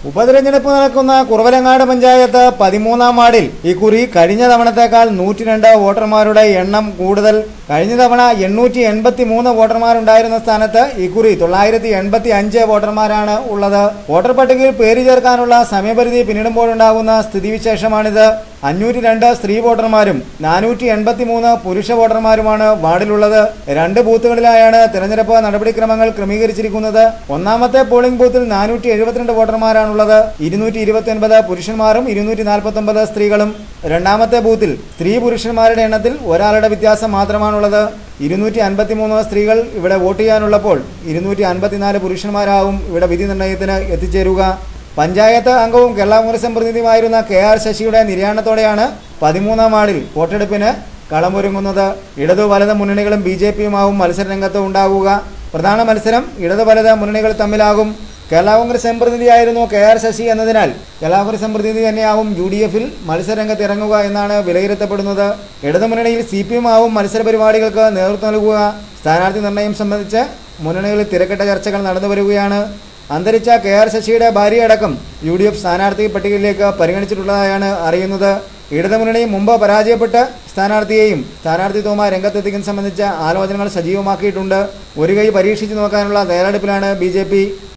ഉപതെരഞ്ഞെടുപ്പ് നടക്കുന്ന കുറവലങ്ങാട് പഞ്ചായത്ത് 13-ാം വാർഡിൽ ഇക്കുറി കഴിഞ്ഞ തവണത്തേക്കാൾ 102 വോട്ടർമാരുടെ എണ്ണം കൂടുതൽ. കഴിഞ്ഞ തവണ 883 വോട്ടർമാരുണ്ടായിരുന്ന സ്ഥാനത്ത് ഇക്കുറി 985 വോട്ടർമാരാണ് ഉള്ളത്. വോട്ടർ പട്ടികയിൽ പേര് ചേർക്കാനുള്ള സമയപരിധി പിന്നിടുമ്പോഴുണ്ടാകുന്ന സ്ഥിതിവിശേഷമാണിത്. 502 സ്ത്രീ വോട്ടർമാരും 483 പുരുഷ വോട്ടർമാരുമാണ് വാർഡിലുള്ളത്. 2 ബൂത്തുകളിലായാണ് തെരഞ്ഞെടുപ്പ് നടപടിക്രമങ്ങൾ ക്രമീകരിച്ചിരിക്കുന്നത്. ഒന്നാമത്തെ പോളിംഗ് ബൂത്തിൽ 472 വോട്ടർമാരാണുള്ളത്. 229 പുരുഷന്മാരും 249 സ്ത്രീകളും. രണ്ടാമത്തെ ബൂത്തിൽ സ്ത്രീ പുരുഷന്മാരുടെ എണ്ണത്തിൽ ഒരാളുടെ വ്യത്യാസം മാത്രമാണുള്ളത്. 253 സ്ത്രീകൾ ഇവിടെ വോട്ട് ചെയ്യാനുള്ളപ്പോൾ 254 പുരുഷന്മാരാവും ഇവിടെ വിധി നിർണയത്തിന് എത്തിച്ചേരുക. പഞ്ചായത്ത് അംഗവും കേരള കോൺഗ്രസ് പ്രതിനിധിയുമായിരുന്ന KR ശശിയുടെ നിര്യാണത്തോടെയാണ് 13-ാം വാർഡിൽ വോട്ടെടുപ്പിന് കളമൊരുങ്ങുന്നത്. ഇടതു വലത് മുന്നണികളും BJPയുമാവും മത്സരരംഗത്ത് ഉണ്ടാകുക. പ്രധാന മത്സരം ഇടതു വലത് മുന്നണികൾ തമ്മിലാകും. കേരള കോൺഗ്രസ് പ്രതിനിധിയായിരുന്നു KR ശശി എന്നതിനാൽ കേരള കോൺഗ്രസ് പ്രതിനിധി തന്നെയാവും UDFൽ മത്സരരംഗത്ത് ഇറങ്ങുക എന്നാണ് വിലയിരുത്തപ്പെടുന്നത്. ഇടതുമുന്നണിയിൽ CPM-ആവും മത്സര പരിപാടികൾക്ക് നേതൃത്വം നൽകുക. സ്ഥാനാർത്ഥി നിർണയം സംബന്ധിച്ച് മുന്നണികളിൽ തിരക്കിട്ട ചർച്ചകൾ നടന്നു വരികയാണ്. അന്തരിച്ച KR ശശിയുടെ ഭാര്യയടക്കം UDF സ്ഥാനാർത്ഥി പട്ടികയിലേക്ക് പരിഗണിച്ചിട്ടുള്ളതായാണ് അറിയുന്നത്. ഇടതുമുന്നണി മുമ്പ് പരാജയപ്പെട്ട സ്ഥാനാർത്ഥിയെയും സ്ഥാനാർത്ഥിത്വവുമായി രംഗത്തെത്തിക്കുന്നത് സംബന്ധിച്ച ആലോചനകൾ സജീവമാക്കിയിട്ടുണ്ട്. ഒരു കൈ പരീക്ഷിച്ചു നോക്കാനുള്ള തയ്യാറെടുപ്പിലാണ് BJP.